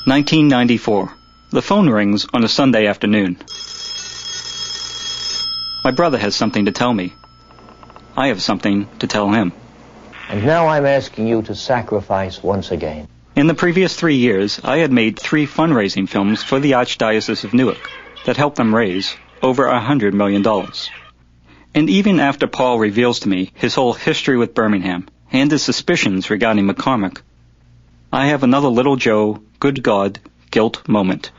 1994. The phone rings on a Sunday afternoon. My brother has something to tell me. I have something to tell him. And now I'm asking you to sacrifice once again. In the previous 3 years, I had made 3 fundraising films for the Archdiocese of Newark that helped them raise over $100 million. And even after Paul reveals to me his whole history with Birmingham and his suspicions regarding McCormick, I have another little Joe, good God, guilt moment.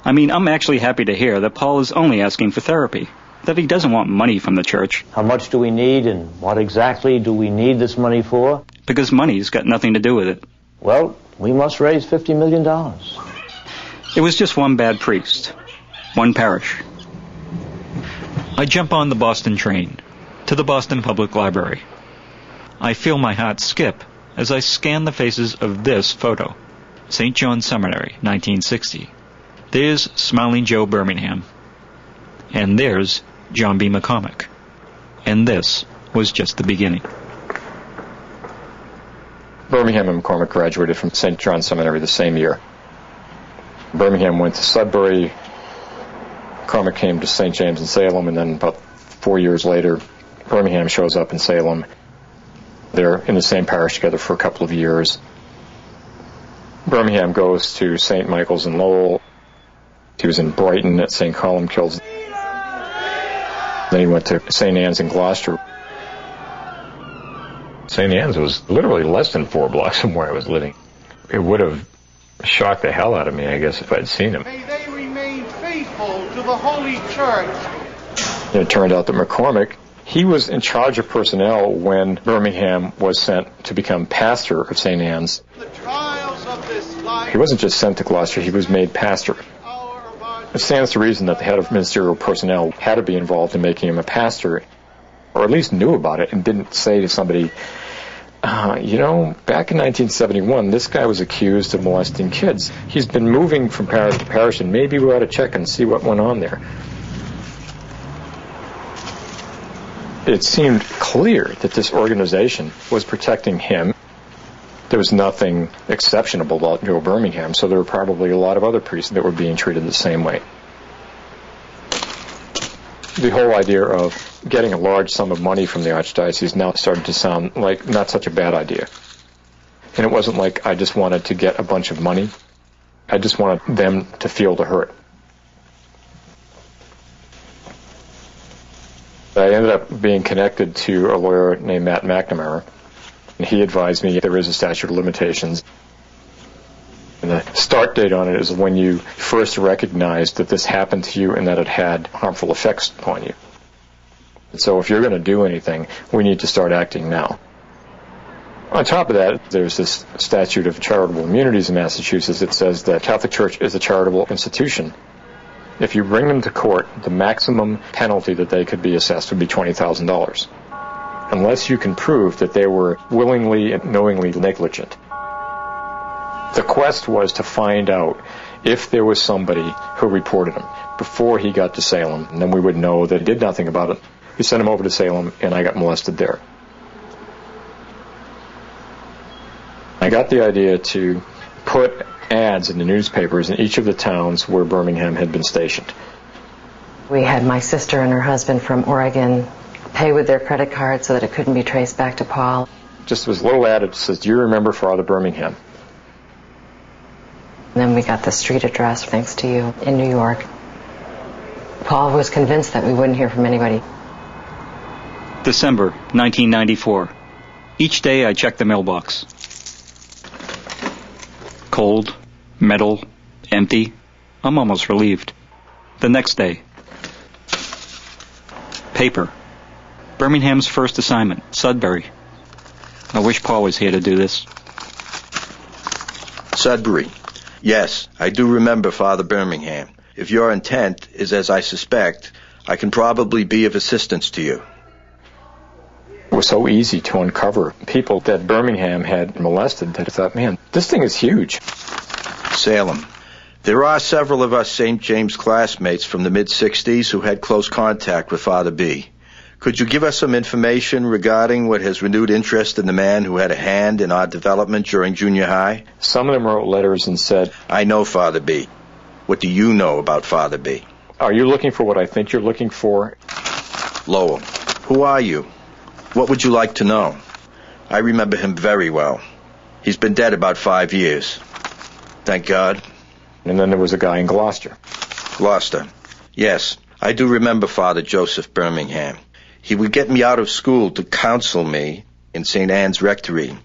I mean, I'm actually happy to hear that Paul is only asking for therapy, that he doesn't want money from the church. How much do we need, and what exactly do we need this money for? Because money's got nothing to do with it. Well, we must raise $50 million. It was just one bad priest, one parish. I jump on the Boston train to the Boston Public Library. I feel my heart skip as I scan the faces of this photo. St. John's Seminary, 1960. There's smiling Joe Birmingham. And there's John B. McCormick. And this was just the beginning. Birmingham and McCormick graduated from St. John's Seminary the same year. Birmingham went to Sudbury. McCormick came to St. James in Salem, and then about 4 years later, Birmingham shows up in Salem. They're in the same parish together for a couple of years. Birmingham goes to St. Michael's in Lowell. He was in Brighton at St. Columbkille's. Then he went to St. Anne's in Gloucester. St. Anne's was literally less than 4 blocks from where I was living. It would have shocked the hell out of me, I guess, if I'd seen him. May they remain faithful to the Holy Church. It turned out that McCormick, he was in charge of personnel when Birmingham was sent to become pastor of St. Anne's. The trials of this life. He wasn't just sent to Gloucester, he was made pastor. It stands to reason that the head of ministerial personnel had to be involved in making him a pastor, or at least knew about it and didn't say to somebody, back in 1971, this guy was accused of molesting kids. He's been moving from parish to parish, and maybe we ought to check and see what went on there. It seemed clear that this organization was protecting him. There was nothing exceptional about Joe Birmingham, so there were probably a lot of other priests that were being treated the same way. The whole idea of getting a large sum of money from the Archdiocese now started to sound like not such a bad idea. And it wasn't like I just wanted to get a bunch of money. I just wanted them to feel the hurt. I ended up being connected to a lawyer named Matt McNamara. And he advised me there is a statute of limitations. And the start date on it is when you first recognized that this happened to you and that it had harmful effects upon you. And so if you're going to do anything, we need to start acting now. On top of that, there's this statute of charitable immunities in Massachusetts that says that Catholic Church is a charitable institution. If you bring them to court, the maximum penalty that they could be assessed would be $20,000. Unless you can prove that they were willingly and knowingly negligent. The quest was to find out if there was somebody who reported him before he got to Salem, and then we would know that he did nothing about it. We sent him over to Salem, and I got molested there. I got the idea to put ads in the newspapers in each of the towns where Birmingham had been stationed. We had my sister and her husband from Oregon pay with their credit card so that it couldn't be traced back to Paul. Just was a little ad that says, "Do you remember Father Birmingham?" And then we got the street address, thanks to you, in New York. Paul was convinced that we wouldn't hear from anybody. December 1994. Each day I check the mailbox. Cold, metal, empty. I'm almost relieved. The next day. Paper. Birmingham's first assignment, Sudbury. I wish Paul was here to do this. Sudbury. Yes, I do remember Father Birmingham. If your intent is as I suspect, I can probably be of assistance to you. It was so easy to uncover people that Birmingham had molested that I thought, man, this thing is huge. Salem. There are several of us St. James classmates from the mid-'60s who had close contact with Father B. Could you give us some information regarding what has renewed interest in the man who had a hand in our development during junior high? Some of them wrote letters and said, I know Father B. What do you know about Father B? are you looking for what I think you're looking for? Lowell, who are you? What would you like to know? I remember him very well. He's been dead about 5 years. Thank God. And then there was a guy in Gloucester. Gloucester. Yes, I do remember Father Joseph Birmingham. He would get me out of school to counsel me in St. Anne's Rectory,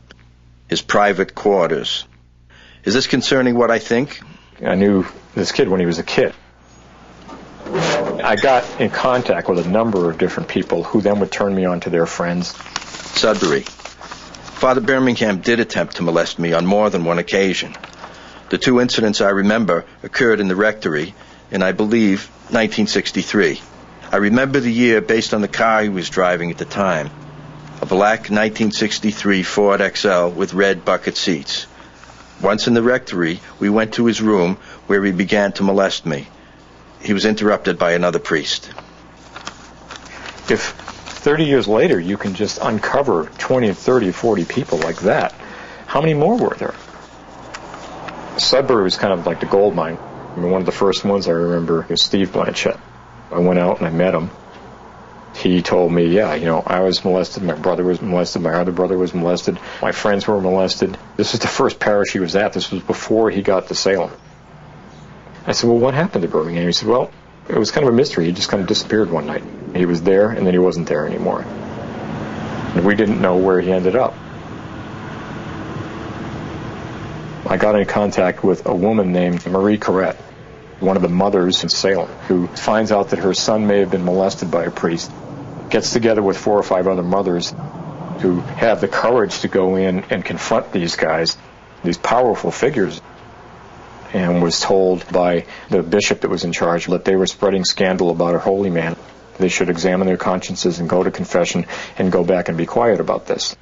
his private quarters. Is this concerning what I think? I knew this kid when he was a kid. I got in contact with a number of different people who then would turn me on to their friends. Sudbury. Father Birmingham did attempt to molest me on more than one occasion. The 2 incidents I remember occurred in the rectory in, I believe, 1963. I remember the year based on the car he was driving at the time. A black 1963 Ford XL with red bucket seats. Once in the rectory, we went to his room where he began to molest me. He was interrupted by another priest. If 30 years later you can just uncover 20, 30, 40 people like that, how many more were there? Sudbury was kind of like the gold mine. I mean, one of the first ones I remember was Steve Blanchett. I went out and I met him. He told me, yeah, I was molested, my brother was molested, my other brother was molested, my friends were molested. This was the first parish he was at. This was before he got to Salem. I said, well, what happened to Birmingham? He said, well, it was kind of a mystery. He just kind of disappeared one night. He was there, and then he wasn't there anymore. And we didn't know where he ended up. I got in contact with a woman named Marie Corrette, one of the mothers in Salem, who finds out that her son may have been molested by a priest, gets together with 4 or 5 other mothers who have the courage to go in and confront these guys, these powerful figures, and was told by the bishop that was in charge that they were spreading scandal about a holy man. They should examine their consciences and go to confession and go back and be quiet about this.